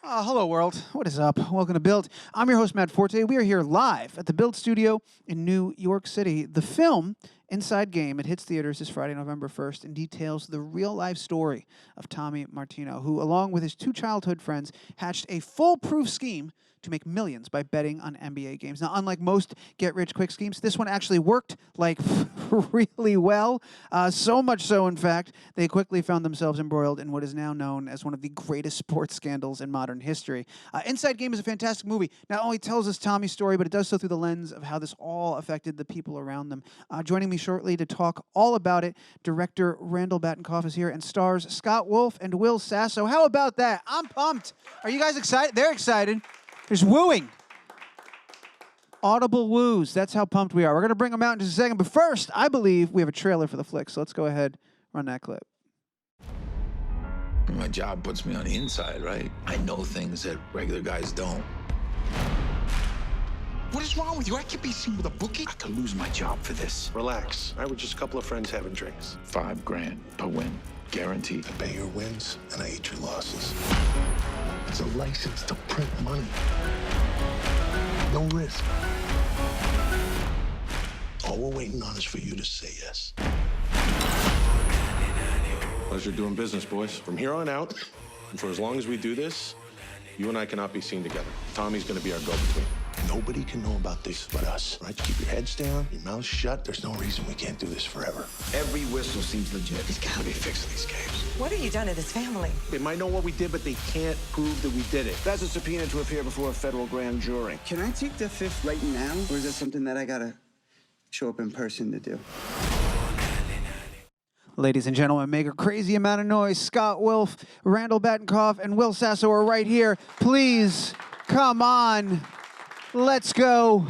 Hello, world. What is up? Welcome to Build. I'm your host, Matt Forte. We are here live at the Build Studio in New York City. The film, Inside Game, it hits theaters this Friday, November 1st, and details the real-life story of Tommy Martino, who, along with his two childhood friends, hatched a foolproof scheme to make millions by betting on NBA games. Now, unlike most get-rich-quick schemes, this one actually worked, like, really well. So much so, in fact, they quickly found themselves embroiled in what is now known as one of the greatest sports scandals in modern history. Inside Game is a fantastic movie. Not only tells us Tommy's story, but it does so through the lens of how this all affected the people around them. Joining me shortly to talk all about it, director Randall Batinkoff is here, and stars Scott Wolf and Will Sasso. How about that? I'm pumped. Are you guys excited? They're excited. There's wooing. Audible woos. That's how pumped we are. We're going to bring them out in just a second. But first, I believe we have a trailer for the flick. So let's go ahead, run that clip. My job puts me on the inside, right? I know things that regular guys don't. What is wrong with you? I can't be seen with a bookie. I could lose my job for this. Relax. I were just a couple of friends having drinks. $5 grand per win, guaranteed. I pay your wins, and I eat your losses. It's a license to print money. No risk. All we're waiting on is for you to say yes. Pleasure doing business, boys. From here on out, and for as long as we do this, you and I cannot be seen together. Tommy's gonna be our go-between. Nobody can know about this but us, right? Keep your heads down, your mouths shut. There's no reason we can't do this forever. Every whistle seems legit. He's gotta be fixing these games. What have you done to this family? They might know what we did, but they can't prove that we did it. That's a subpoena to appear before a federal grand jury. Can I take the fifth right now, or is that something that I gotta show up in person to do? Ladies and gentlemen, make a crazy amount of noise. Scott Wolf, Randall Batinkoff, and Will Sasso are right here. Please, come on. Let's go.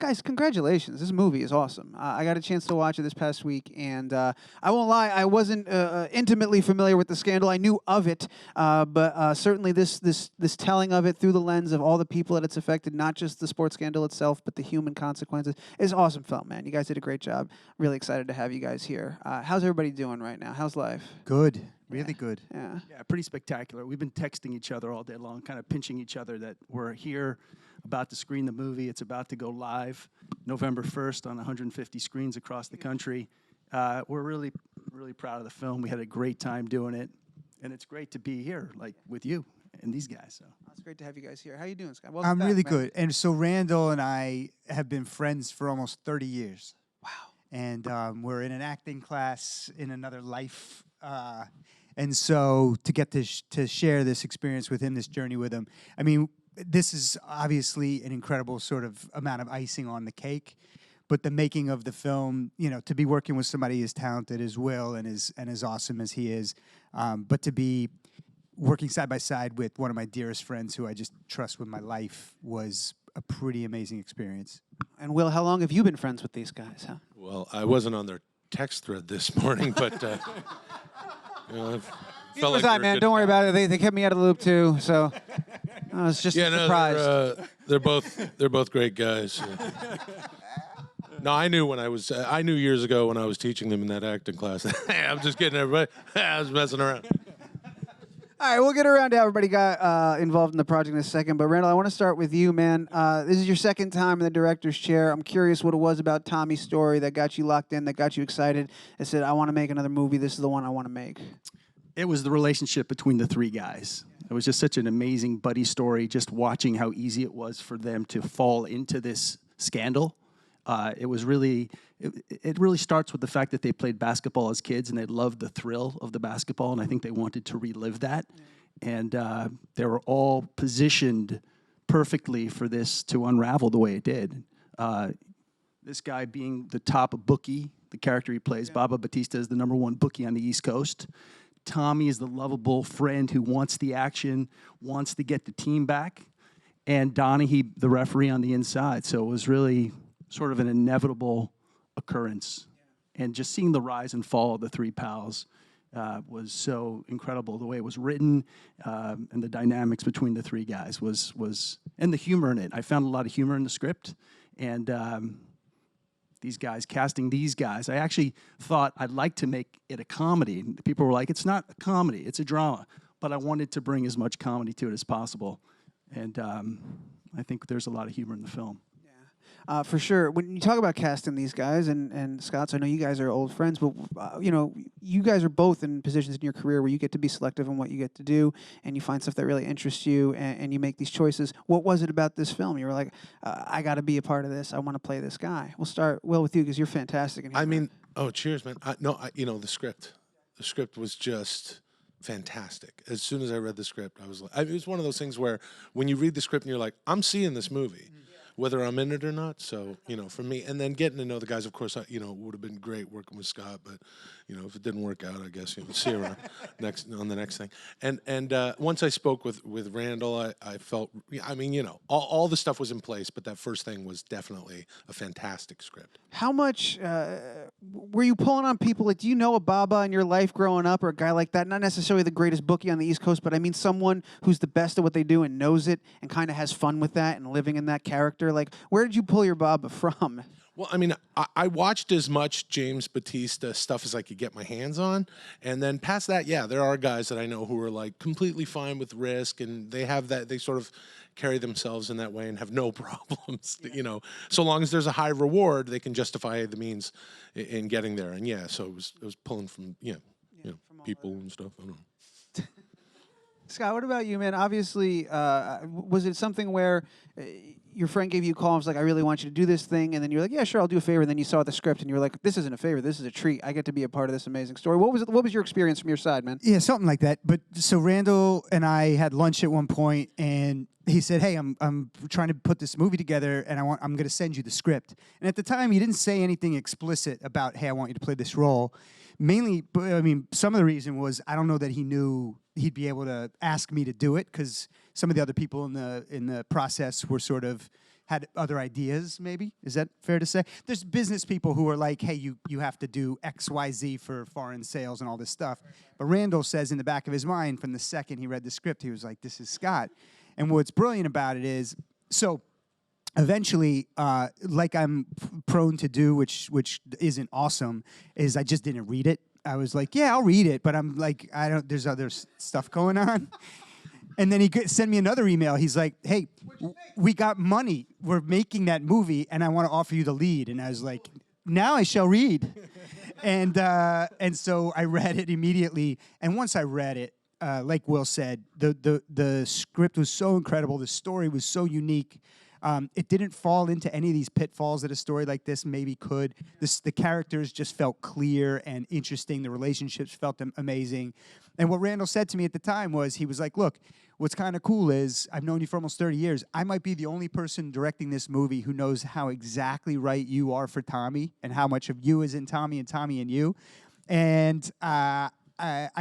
Guys, congratulations. This movie is awesome. I got a chance to watch it this past week, and I won't lie, I wasn't intimately familiar with the scandal. I knew of it, but certainly this telling of it through the lens of all the people that it's affected, not just the sports scandal itself, but the human consequences, is awesome film, man. You guys did a great job. Really excited to have you guys here. How's everybody doing right now? How's life? Good. Really good. Yeah. Yeah, pretty spectacular. We've been texting each other all day long, kind of pinching each other that we're here, about to screen the movie. It's about to go live November 1st on 150 screens across the country. We're really, really proud of the film. We had a great time doing it, and it's great to be here, like, with you and these guys. So It's great to have you guys here. How you doing, Scott? Welcome I'm back, really man. good. And so Randall and I have been friends for almost 30 years. Wow. And we're in an acting class in another life. And so to get to share this experience with him, this journey with him, I mean, this is obviously an incredible sort of amount of icing on the cake. But the making of the film, you know, to be working with somebody as talented as Will and as awesome as he is, but to be working side by side with one of my dearest friends who I just trust with my life was a pretty amazing experience. And Will, how long have you been friends with these guys, huh? Well, I wasn't on their text thread this morning, but you know, I felt like we were man. good Don't worry pals. about it. They kept me out of the loop too, so I was just surprised. They're both great guys. No, I knew years ago when I was teaching them in that acting class. I'm just kidding, everybody. I was messing around. All right, we'll get around to how everybody got involved in the project in a second. But Randall, I want to start with you, man. This is your second time in the director's chair. I'm curious what it was about Tommy's story that got you locked in, that got you excited, that said, I want to make another movie. This is the one I want to make. It was the relationship between the three guys. It was just such an amazing buddy story, just watching how easy it was for them to fall into this scandal. It was really, it really starts with the fact that they played basketball as kids and they loved the thrill of the basketball, and I think they wanted to relive that. And they were all positioned perfectly for this to unravel the way it did. This guy being the top bookie, the character he plays, Baba Battista, is the #1 bookie on the East Coast. Tommy is the lovable friend who wants the action, wants to get the team back, and Donaghy, the referee on the inside. So it was really sort of an inevitable occurrence. And just seeing the rise and fall of the three pals was so incredible. The way it was written and the dynamics between the three guys was and the humor in it. I found a lot of humor in the script, and these guys, casting these guys, I actually thought I'd like to make it a comedy. People were like, it's not a comedy, it's a drama. but I wanted to bring as much comedy to it as possible. And I think there's a lot of humor in the film. For sure. When you talk about casting these guys, and Scott, I know you guys are old friends, but you know, you guys are both in positions in your career where you get to be selective in what you get to do, and you find stuff that really interests you, and you make these choices. What was it about this film? You were like, I got to be a part of this. I want to play this guy. We'll start, Will, with you, because you're fantastic. I mean, oh, cheers, man. You know, the script was just fantastic. As soon as I read the script, I was like, it was one of those things where when you read the script and you're like, I'm seeing this movie. Whether I'm in it or not. So, you know, for me, and then getting to know the guys, of course, you know, it would have been great working with Scott, but, you know, if it didn't work out, I guess, you know, see her on the next thing. And once I spoke with Randall, I felt, I mean, you know, all the stuff was in place, but that first thing was definitely a fantastic script. How much were you pulling on people? Like, do you know a Baba in your life growing up, or a guy like that? Not necessarily the greatest bookie on the East Coast, but I mean someone who's the best at what they do and knows it and kind of has fun with that and living in that character. Like, where did you pull your Baba from? Well, I mean, I watched as much James Battista stuff as I could get my hands on. And then past that, yeah, there are guys that I know who are like completely fine with risk, and they have that, they sort of carry themselves in that way and have no problems, you know. So long as there's a high reward, they can justify the means in getting there. And yeah, so it was pulling from, you know, people and stuff. I don't know. Scott, what about you, man? Obviously, was it something where your friend gave you a call and was like, I really want you to do this thing, and then you're like, yeah, sure, I'll do a favor, and then you saw the script and you were like, this isn't a favor, this is a treat. I get to be a part of this amazing story. What was your experience from your side, man? Yeah, something like that. But so Randall and I had lunch at one point, and he said, hey, I'm trying to put this movie together, and I'm going to send you the script. And at the time, he didn't say anything explicit about, hey, I want you to play this role. Mainly, I mean, some of the reason was I don't know that he knew he'd be able to ask me to do it, because some of the other people in the process were sort of had other ideas, maybe. Is that fair to say? There's business people who are like, hey, you have to do X, Y, Z for foreign sales and all this stuff. But Randall says in the back of his mind, from the second he read the script, he was like, this is Scott. And what's brilliant about it is, so eventually, like I'm prone to do, which isn't awesome, is I just didn't read it. I was like, yeah, I'll read it, but I'm like, there's other stuff going on. And then he sent me another email. He's like, hey, we got money. We're making that movie, and I want to offer you the lead. And I was like, now I shall read. And so I read it immediately. And once I read it, like Will said, the script was so incredible. The story was so unique. It didn't fall into any of these pitfalls that a story like this maybe could. The characters just felt clear and interesting. The relationships felt amazing. And what Randall said to me at the time was, he was like, look, what's kind of cool is I've known you for almost 30 years. I might be the only person directing this movie who knows how exactly right you are for Tommy and how much of you is in Tommy and Tommy in you. And I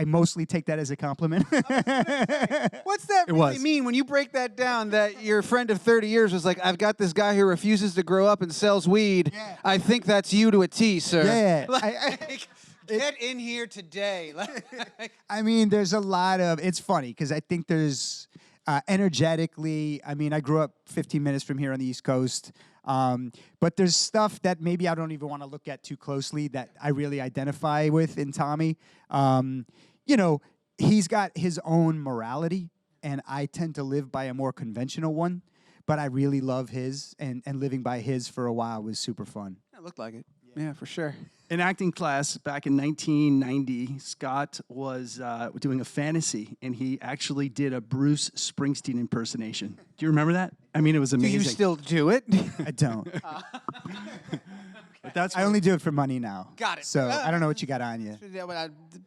mostly take that as a compliment. What's that really mean when you break that down, that your friend of 30 years was like, I've got this guy who refuses to grow up and sells weed. Yeah. I think that's you to a T, sir. Yeah. Like, get in here today. I mean, there's a lot of, it's funny, because I think there's energetically, I mean, I grew up 15 minutes from here on the East Coast. But there's stuff that maybe I don't even want to look at too closely that I really identify with in Tommy. You know, he's got his own morality, and I tend to live by a more conventional one, but I really love his, and living by his for a while was super fun. It looked like it. Yeah, for sure. In acting class back in 1990, Scott was doing a fantasy, and he actually did a Bruce Springsteen impersonation. Do you remember that? I mean, it was amazing. Do you still do it? I don't. But I only do it for money now. Got it. So I don't know what you got on you.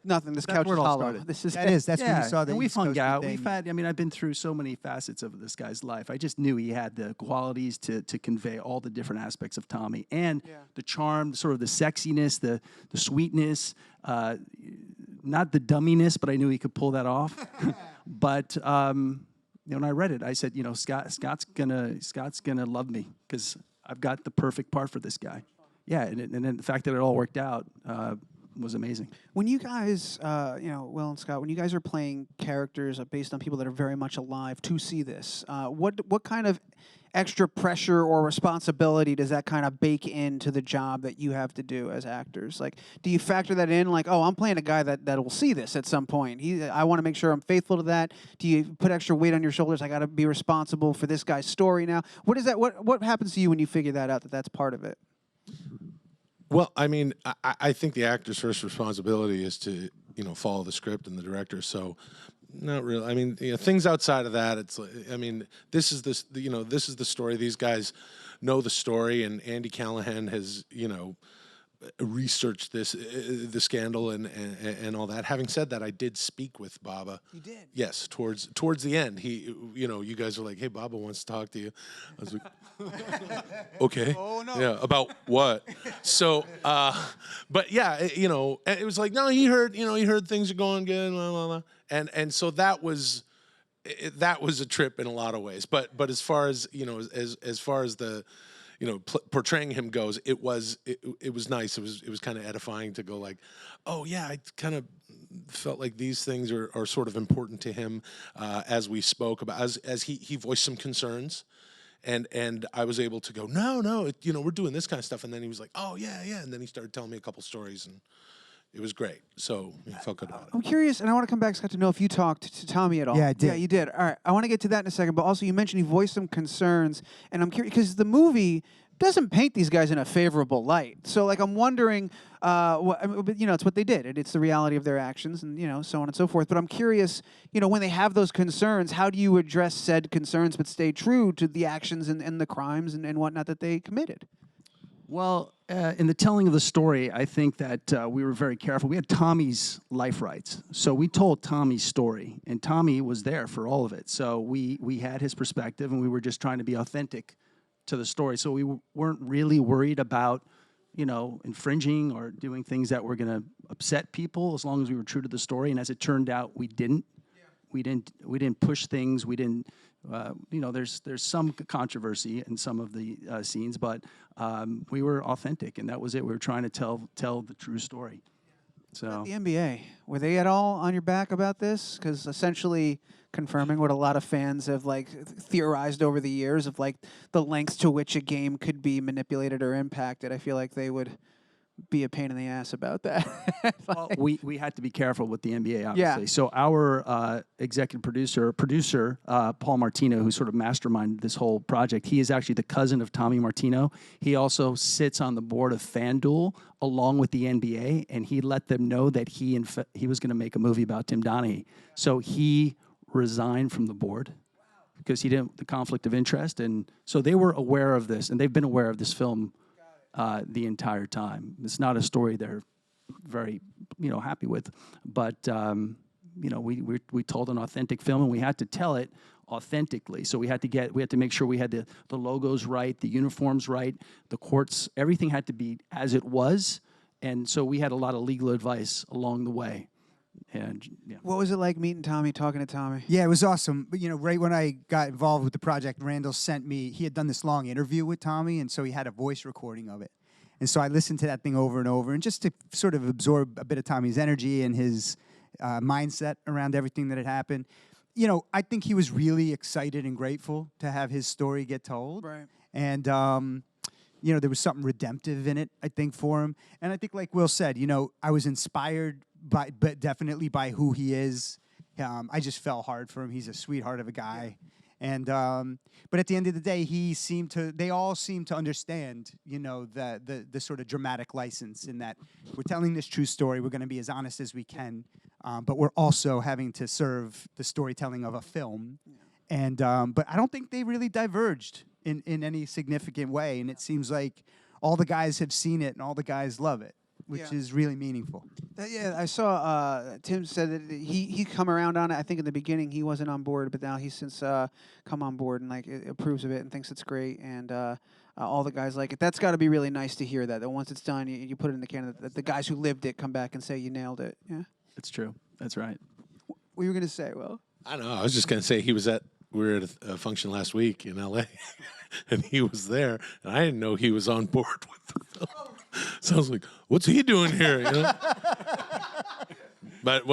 Nothing. This That's couch where is it all hollow. started. This is That's when you saw the and we've East Coast hung out. thing. We've had. I mean, I've been through so many facets of this guy's life. I just knew he had the qualities to convey all the different aspects of Tommy, and the charm, sort of the sexiness, the sweetness, not the dumminess, but I knew he could pull that off. But you know, when I read it, I said, you know, Scott's gonna love me, because I've got the perfect part for this guy. Yeah, and then the fact that it all worked out was amazing. When you guys, Will and Scott, when you guys are playing characters based on people that are very much alive to see this, what kind of extra pressure or responsibility does that kind of bake into the job that you have to do as actors? Like, do you factor that in? Like, oh, I'm playing a guy that will see this at some point. I want to make sure I'm faithful to that. Do you put extra weight on your shoulders? I got to be responsible for this guy's story now. What is that? What happens to you when you figure that out? That's part of it. Well, I mean, I think the actor's first responsibility is to, follow the script and the director. So, not really. I mean, things outside of that, it's like, I mean, this is the story. These guys know the story, and Andy Callahan has, researched the scandal and all that. Having said that, I did speak with Baba. You did? Yes, towards the end. He, you guys were like, "Hey, Baba wants to talk to you." I was like, "Okay." Oh no. Yeah, about what? So, but yeah, it was like, no, he heard things are going good, blah blah blah, and so that was a trip in a lot of ways. But as far as as far as the portraying him goes, it was nice. It was kind of edifying to go like, oh yeah, I kind of felt like these things are sort of important to him as we spoke about, as he voiced some concerns, and I was able to go, no, we're doing this kind of stuff, and then he was like, oh yeah, and then he started telling me a couple stories, and it was great. So I felt good about it. I'm curious, and I want to come back, Scott, to know if you talked to Tommy at all. Yeah, I did. Yeah, you did. All right, I want to get to that in a second, but also you mentioned you voiced some concerns, and I'm curious, because the movie doesn't paint these guys in a favorable light. So, like, I'm wondering, but it's what they did. It's the reality of their actions, and so on and so forth. But I'm curious, when they have those concerns, how do you address said concerns but stay true to the actions and the crimes and whatnot that they committed? Well, in the telling of the story, I think that we were very careful. We had Tommy's life rights. So we told Tommy's story, and Tommy was there for all of it. So we had his perspective, and we were just trying to be authentic to the story. So we weren't really worried about, infringing or doing things that were going to upset people, as long as we were true to the story. And as it turned out, we didn't. Yeah. We didn't push things. We didn't. There's some controversy in some of the scenes, but we were authentic, and that was it. We were trying to tell the true story. So the NBA, were they at all on your back about this? Because essentially confirming what a lot of fans have theorized over the years of the lengths to which a game could be manipulated or impacted. I feel like they would be a pain in the ass about that. Well, we had to be careful with the NBA, obviously. Yeah. So our executive producer, Paul Martino, who sort of masterminded this whole project, he is actually the cousin of Tommy Martino. He also sits on the board of FanDuel along with the NBA, and he let them know that he was going to make a movie about Tim Donaghy. So he resigned from the board because he didn't the conflict of interest, and so they were aware of this, and they've been aware of this film the entire time. It's not a story they're very, happy with, but we told an authentic film, and we had to tell it authentically. So we had to make sure we had the logos right, the uniforms right, the courts, everything had to be as it was, and so we had a lot of legal advice along the way. And yeah. What was it like meeting Tommy, talking to Tommy? Yeah, it was awesome. But, right when I got involved with the project, Randall sent me, he had done this long interview with Tommy, and so he had a voice recording of it. And so I listened to that thing over and over, and just to sort of absorb a bit of Tommy's energy and his mindset around everything that had happened. I think he was really excited and grateful to have his story get told. Right. And, there was something redemptive in it, I think, for him. And I think, like Will said, I was inspired but definitely by who he is. I just fell hard for him. He's a sweetheart of a guy. And but at the end of the day, they all seem to understand, the sort of dramatic license in that we're telling this true story. We're going to be as honest as we can, but we're also having to serve the storytelling of a film. Yeah. And but I don't think they really diverged in any significant way. And it seems like all the guys have seen it and all the guys love it, which is really meaningful. I saw Tim said that he come around on it. I think in the beginning he wasn't on board, but now he's since come on board and approves of it and thinks it's great. And all the guys like it. That's got to be really nice to hear that once it's done, you put it in the can. That the guys who lived it come back and say you nailed it. Yeah, it's true. That's right. What were you gonna say, Will? I don't know. I was just gonna say we were at a function last week in LA, and he was there, and I didn't know he was on board with the film. So I was like, what's he doing here? You know? But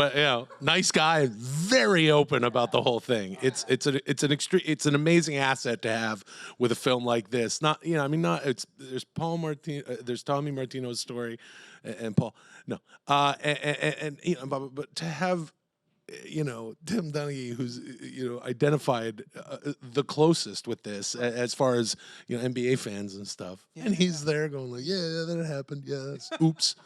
nice guy, very open about the whole thing. It's an amazing asset to have with a film like this. There's Paul Martino, there's Tommy Martino's story, and Paul. No, but to have Tim Donaghy, who's identified the closest with this as far as NBA fans and stuff, and he's there going like, yeah, that happened. Yeah, oops.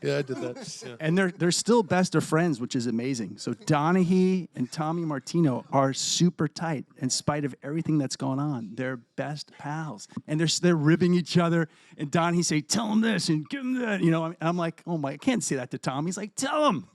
Yeah, I did that. Yeah. And they're still best of friends, which is amazing. So Donaghy and Tommy Martino are super tight in spite of everything that's going on. They're best pals, and they're ribbing each other. And Donaghy say, "Tell him this and give him that." And I'm like, "Oh my, I can't say that to Tom." He's like, "Tell him."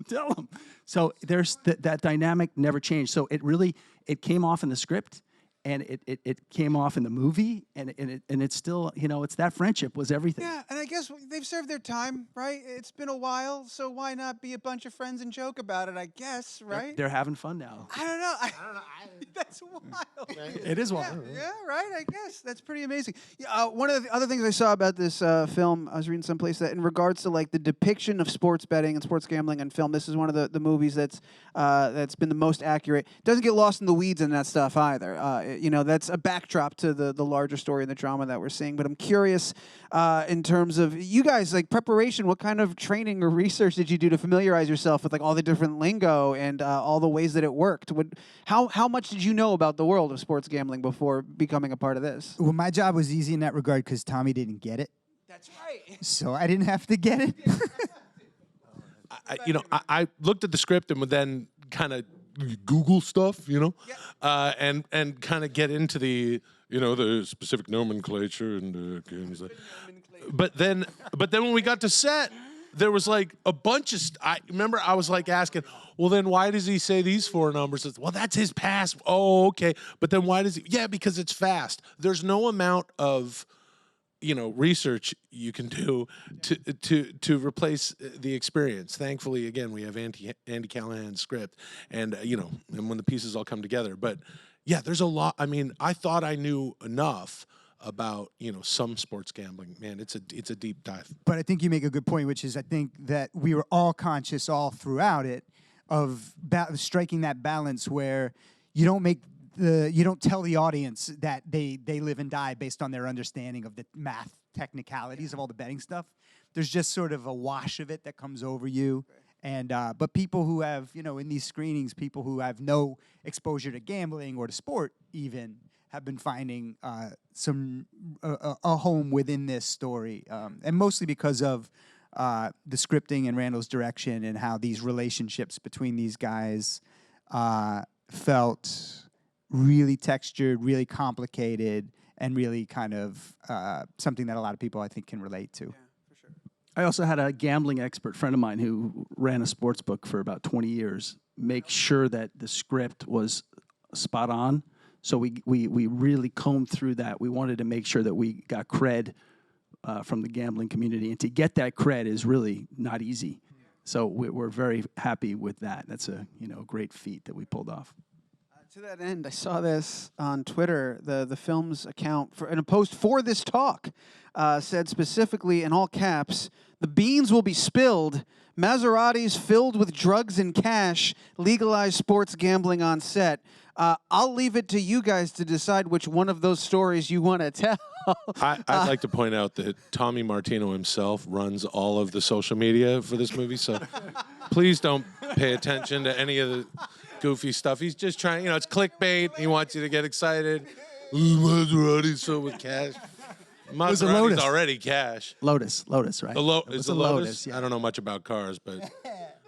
So there's that dynamic never changed. So it came off in the script. And it came off in the movie, and it's still, it's that friendship was everything. Yeah, and I guess they've served their time, right? It's been a while, so why not be a bunch of friends and joke about it, I guess, right? They're having fun now. I don't know. That's wild. It is wild. Yeah, right, I guess. That's pretty amazing. One of the other things I saw about this film, I was reading someplace that in regards to like the depiction of sports betting and sports gambling on film, this is one of the movies that's been the most accurate. Doesn't get lost in the weeds in that stuff either. That's a backdrop to the larger story and the drama that we're seeing. But I'm curious in terms of you guys, like preparation, what kind of training or research did you do to familiarize yourself with like all the different lingo and all the ways that it worked? How much did you know about the world of sports gambling before becoming a part of this? Well, my job was easy in that regard because Tommy didn't get it. That's right. So I didn't have to get it. I looked at the script and would then kind of Google stuff, and kind of get into the specific nomenclature and games. But then when we got to set, there was like a bunch of. I remember I was like asking, well, then why does he say these four numbers? Well, that's his pass. Oh, okay. But then why does he? Yeah, because it's fast. There's no amount of research you can do to replace the experience. Thankfully, again, we have Andy Callahan's script, and and when the pieces all come together. But yeah, there's a lot. I mean, I thought I knew enough about some sports gambling. Man, it's a deep dive. But I think you make a good point, which is I think that we were all conscious all throughout it of striking that balance where you don't tell the audience that they live and die based on their understanding of the math technicalities of all the betting stuff. There's just sort of a wash of it that comes over you. And but people who have, in these screenings, people who have no exposure to gambling or to sport even have been finding a home within this story. And mostly because of the scripting and Randall's direction and how these relationships between these guys felt really textured, really complicated, and really kind of something that a lot of people, I think, can relate to. Yeah, for sure. I also had a gambling expert friend of mine who ran a sports book for about 20 years make sure that the script was spot on. So we really combed through that. We wanted to make sure that we got cred from the gambling community. And to get that cred is really not easy. So we're very happy with that. That's a great feat that we pulled off. To that end, I saw this on Twitter. The film's account in a post for this talk said specifically in all caps, "The beans will be spilled. Maseratis filled with drugs and cash. Legalized sports gambling on set." I'll leave it to you guys to decide which one of those stories you want to tell. I'd like to point out that Tommy Martino himself runs all of the social media for this movie, so please don't pay attention to any of the goofy stuff. He's just trying, it's clickbait. He wants you to get excited. Ooh, Maserati's filled with cash. Maserati's already cash. Lotus, right? Is it Lotus? Lotus, yeah. I don't know much about cars, but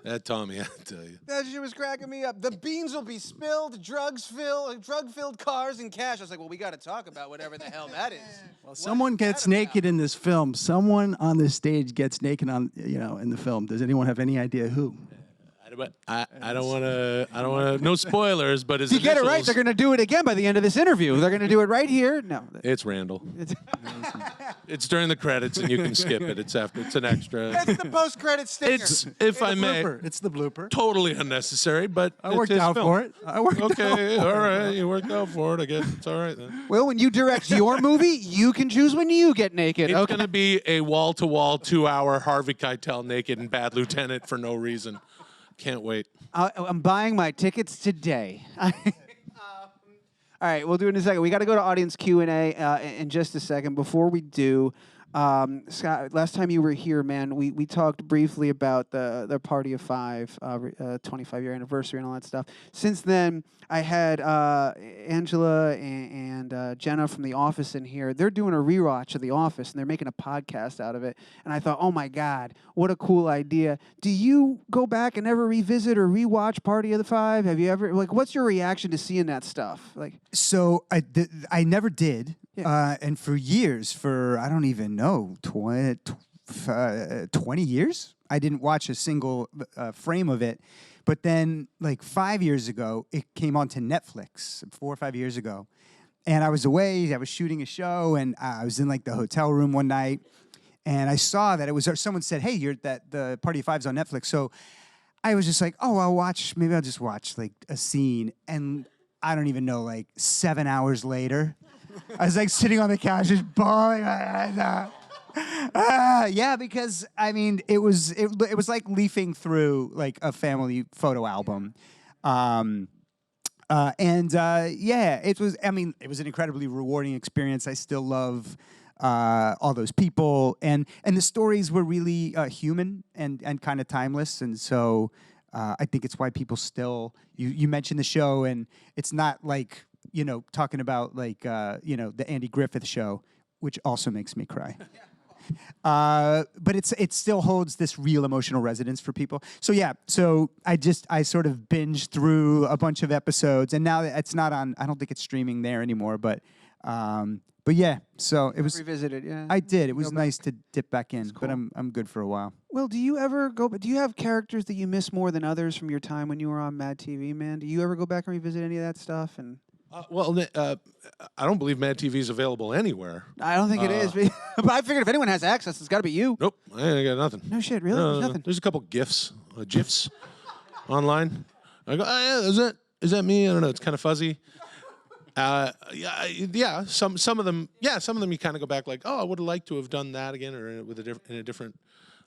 that Tommy, I tell you. That shit was cracking me up. The beans will be spilled, drug-filled cars and cash. I was like, well, we got to talk about whatever the hell that is. Well, someone gets naked in this film. Someone on this stage gets naked in the film. Does anyone have any idea who? But I don't want to. No spoilers. But his If you get it right, initials- they're going to do it again by the end of this interview. They're going to do it right here. No. It's Randall. It's during the credits, and you can skip it. It's after. It's an extra. It's the post-credit sticker. It's, if I may, It's the blooper. totally unnecessary, but I worked out for it. Okay, all right, you worked out for it. I guess it's all right then. Well, when you direct your movie, you can choose when you get naked. It's Okay. going to be a wall-to-wall 2-hour Harvey Keitel naked and Bad Lieutenant for no reason. Can't wait. I'm buying my tickets today. All right, we'll do it in a second. We got to go to audience Q&A in just a second. Before we do, Scott, last time you were here, man, we talked briefly about the Party of Five 25-year anniversary and all that stuff. Since then, I had Angela and Jenna from The Office in here. They're doing a rewatch of The Office, and they're making a podcast out of it. And I thought, oh, my God, what a cool idea. Do you go back and ever revisit or rewatch Party of the Five? Have you ever, like, what's your reaction to seeing that stuff? Like, So I never did. Yeah. And for years, I don't even know, 20 years, I didn't watch a single frame of it. But then, like 5 years ago, it came onto Netflix, 4 or 5 years ago. And I was away, I was shooting a show, and I was in like the hotel room one night, and I saw that it was, someone said, hey, the Party of Five's on Netflix. So I was just like, oh, maybe I'll just watch like a scene. And I don't even know, like 7 hours later, I was like sitting on the couch just bawling my eyes out. Yeah, because I mean, it was like leafing through like a family photo album. Yeah, it was. I mean, it was an incredibly rewarding experience. I still love all those people, and the stories were really human and kind of timeless. And so I think it's why people still. You mentioned the show, and it's not like, talking about like the Andy Griffith show, which also makes me cry. But it still holds this real emotional resonance for people. So yeah, I sort of binged through a bunch of episodes, and now it's not on. I don't think it's streaming there anymore. But yeah, so it was revisited. Yeah, I did. It was nice to dip back in, but I'm good for a while. Well, do you ever go? Do you have characters that you miss more than others from your time when you were on Mad TV, man? Do you ever go back and revisit any of that stuff? And I don't believe Mad TV is available anywhere. I don't think it is. But I figured if anyone has access, it's got to be you. Nope, I ain't got nothing. No shit, really? There's nothing. There's a couple GIFs online. I go, oh, yeah, is that me? I don't know. It's kind of fuzzy. Yeah. Some of them. Yeah, some of them you kind of go back like, oh, I would have liked to have done that again, or in a different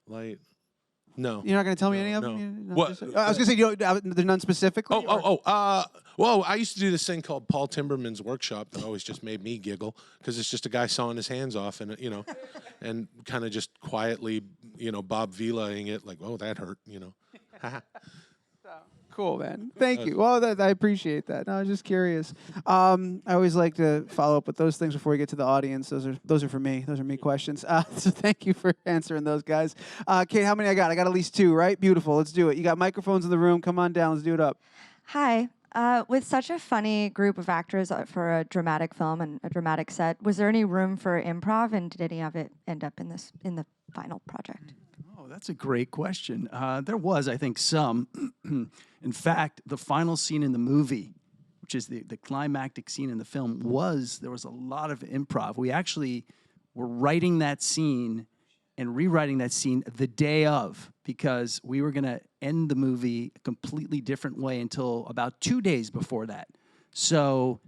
light. No. You're not going to tell me any of no. them? What? I was going to say, there's none specifically? Well, I used to do this thing called Paul Timberman's Workshop that always just made me giggle because it's just a guy sawing his hands off and, and kind of just quietly, Bob Vilaing it like, oh, that hurt, Cool, man. Thank you. Well, I appreciate that. No, I was just curious. I always like to follow up with those things before we get to the audience. Those are for me. Those are me questions. So thank you for answering those, guys. Kate, how many I got? I got at least 2, right? Beautiful. Let's do it. You got microphones in the room. Come on down. Let's do it up. Hi. With such a funny group of actors for a dramatic film and a dramatic set, was there any room for improv, and did any of it end up in the final project? Oh, that's a great question. There was, I think, some. In fact, the final scene in the movie, which is the climactic scene in the film, there was a lot of improv. We actually were writing that scene and rewriting that scene the day of, because we were going to end the movie a completely different way until about 2 days before that. So,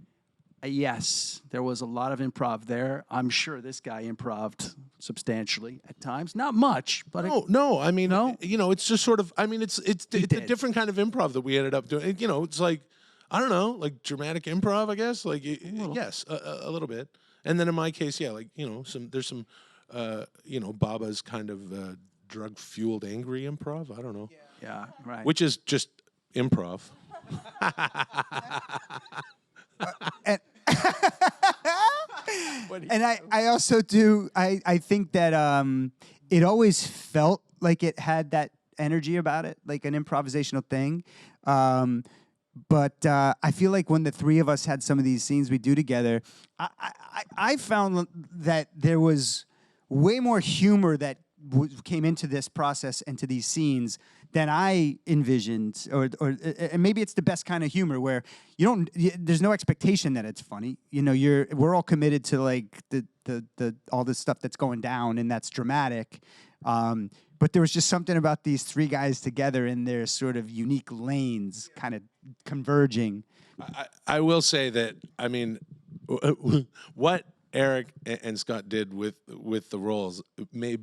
yes, there was a lot of improv there. I'm sure this guy improved substantially at times. Not much, but no. I mean, no? It's just sort of. I mean, it's a different kind of improv that we ended up doing. It's like, I don't know, like dramatic improv, I guess. Like, yes, a little bit. And then in my case, yeah, like there's some, Baba's kind of drug-fueled angry improv. I don't know. Yeah, right. Which is just improv. And I also do, I think that it always felt like it had that energy about it, like an improvisational thing. But I feel like when the three of us had some of these scenes we do together, I found that there was way more humor that came into this process and to these scenes than I envisioned, or and maybe it's the best kind of humor where there's no expectation that it's funny. You know, we're all committed to like the all this stuff that's going down and that's dramatic. But there was just something about these three guys together in their sort of unique lanes, kind of converging. I will say that, I mean, what Eric and Scott did with the roles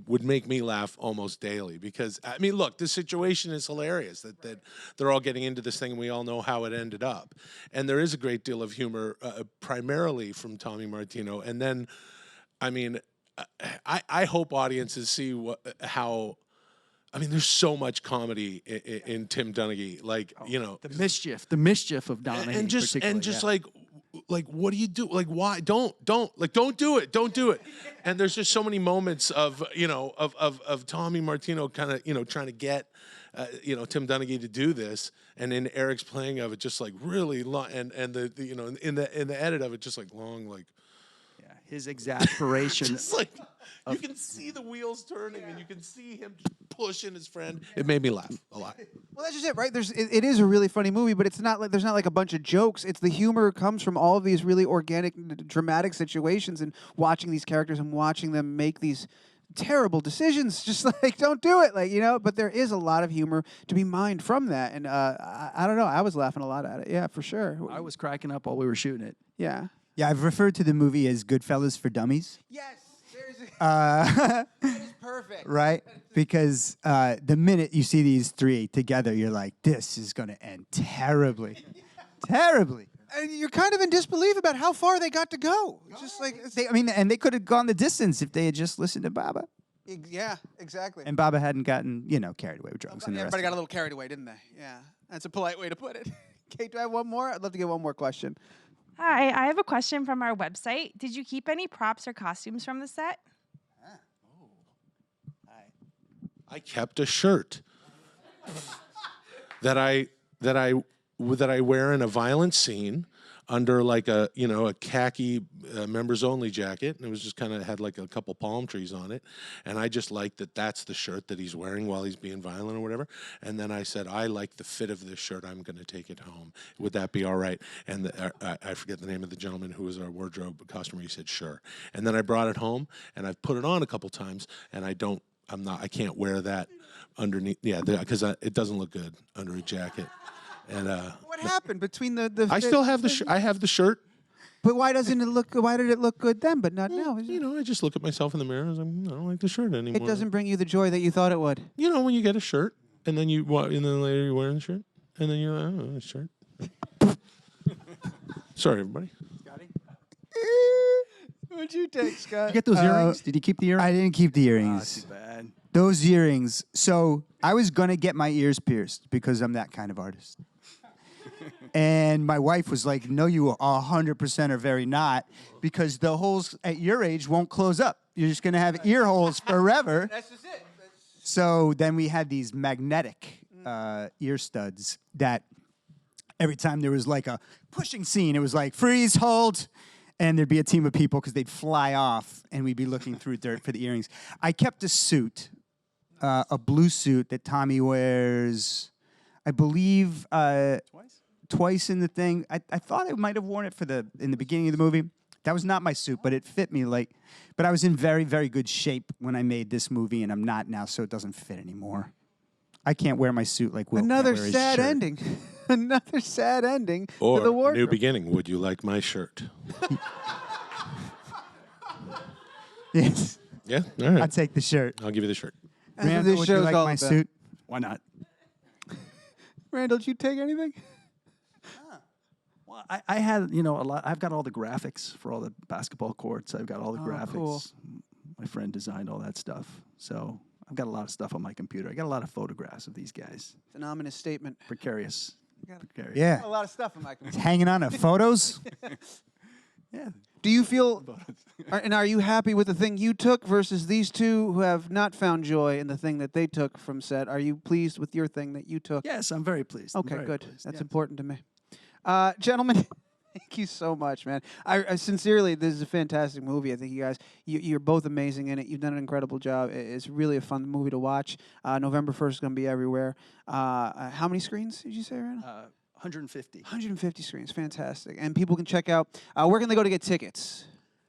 would make me laugh almost daily, because I mean, look, the situation is hilarious that they're all getting into this thing, and we all know how it ended up, and there is a great deal of humor, primarily from Tommy Martino, and then, I mean, I hope audiences see how. I mean, there's so much comedy in Tim Donaghy, like you know, the mischief of Donaghy, and just like, what do you do? Like, why? Don't do it. And there's just so many moments of, you know, of Tommy Martino kind of, you know, trying to get, you know, Tim Donaghy to do this, and in Eric's playing of it, just like really long, and the you know, in the edit of it, just like long, like. His exasperation. Just like, you can see the wheels turning, and you can see him pushing his friend. It made me laugh a lot. Well, that's just it, right? It is a really funny movie, but it's not like there's not like a bunch of jokes. It's the humor comes from all of these really organic, dramatic situations, and watching these characters and watching them make these terrible decisions. Just like, don't do it, like, you know. But there is a lot of humor to be mined from that, and I don't know. I was laughing a lot at it. Yeah, for sure. I was cracking up while we were shooting it. Yeah. Yeah, I've referred to the movie as Goodfellas for Dummies. Yes, seriously. That is perfect. Right? Because the minute you see these three together, you're like, this is going to end terribly. Terribly. And you're kind of in disbelief about how far they got to go. It's just like, and they could have gone the distance if they had just listened to Baba. Yeah, exactly. And Baba hadn't gotten, you know, carried away with drugs. And the Everybody rest got a little carried away, didn't they? Yeah, that's a polite way to put it. Kate, do I have one more? I'd love to get one more question. Hi, I have a question from our website. Did you keep any props or costumes from the set? I kept a shirt that I wear in a violent scene under like a khaki members only jacket, and it was just kind of had like a couple palm trees on it, and I just liked that that's the shirt that he's wearing while he's being violent or whatever. And then I said, I like the fit of this shirt, I'm going to take it home. Would that be all right? And I forget the name of the gentleman who was our wardrobe costumer. He said sure. And then I brought it home, and I've put it on a couple times, and I can't wear that underneath. Yeah, because it doesn't look good under a jacket. And what happened between the I still have the I have the shirt. But why did it look good then, but not now? You know, I just look at myself in the mirror and I don't like the shirt anymore. It doesn't bring you the joy that you thought it would. You know, when you get a shirt and then later you're wearing the shirt and then you're like, oh, a shirt. Sorry, everybody. Scotty? What'd you take, Scott? You get those earrings? Did you keep the earrings? I didn't keep the earrings. Too bad. Those earrings. So I was going to get my ears pierced because I'm that kind of artist. And my wife was like, no, you 100% are very not, because the holes at your age won't close up. You're just going to have ear holes forever. That's just it. So then we had these magnetic ear studs that every time there was like a pushing scene, it was like, freeze, hold, and there'd be a team of people because they'd fly off, and we'd be looking through dirt for the earrings. I kept a suit, a blue suit that Tommy wears, I believe, twice in the thing. I thought I might have worn it in the beginning of the movie. That was not my suit, but it fit me but I was in very, very good shape when I made this movie, and I'm not now, so it doesn't fit anymore. I can't wear my suit like Will. Another sad ending. Another sad ending or to the wardrobe. A new beginning. Would you like my shirt? Yes. Yeah? All right. I'll take the shirt. I'll give you the shirt. Randall, would you like my suit? Why not? Randall, did you take anything? Well, I had, a lot. I've got all the graphics for all the basketball courts. I've got all the graphics. Cool. My friend designed all that stuff. So I've got a lot of stuff on my computer. I got a lot of photographs of these guys. It's an ominous statement. Precarious. Yeah. A lot of stuff on my computer. It's hanging on to photos. Yeah. Do you feel, and are you happy with the thing you took versus these two who have not found joy in the thing that they took from set? Are you pleased with your thing that you took? Yes, I'm very pleased. Okay, very good. pleased. That's Yeah. important to me. Gentlemen, Thank you so much, man. I sincerely, this is a fantastic movie. I think you guys, you're both amazing in it. You've done an incredible job. It's really a fun movie to watch. November 1st is going to be everywhere. How many screens did you say, Randall? 150. 150 screens. Fantastic. And people can check out, where can they go to get tickets?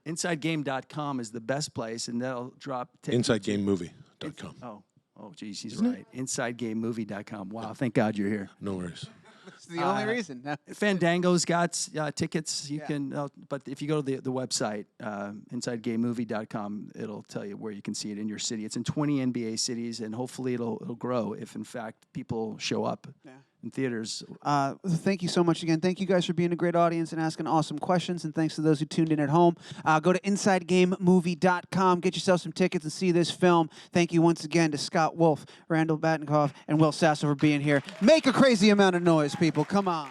InsideGame.com is the best place, and that'll drop tickets. InsideGameMovie.com. Oh, geez, he's right. InsideGameMovie.com. Wow, thank God you're here. No worries. It's the only reason. No. Fandango's got tickets. You can, but if you go to the website, InsideGameMovie.com, it'll tell you where you can see it in your city. It's in 20 NBA cities, and hopefully it'll grow if, in fact, people show up in theaters. Thank you so much again. Thank you guys for being a great audience and asking awesome questions, and thanks to those who tuned in at home. Go to InsideGameMovie.com, get yourself some tickets and see this film. Thank you once again to Scott Wolf, Randall Batinkoff, and Will Sasso for being here. Make a crazy amount of noise, people. Come on.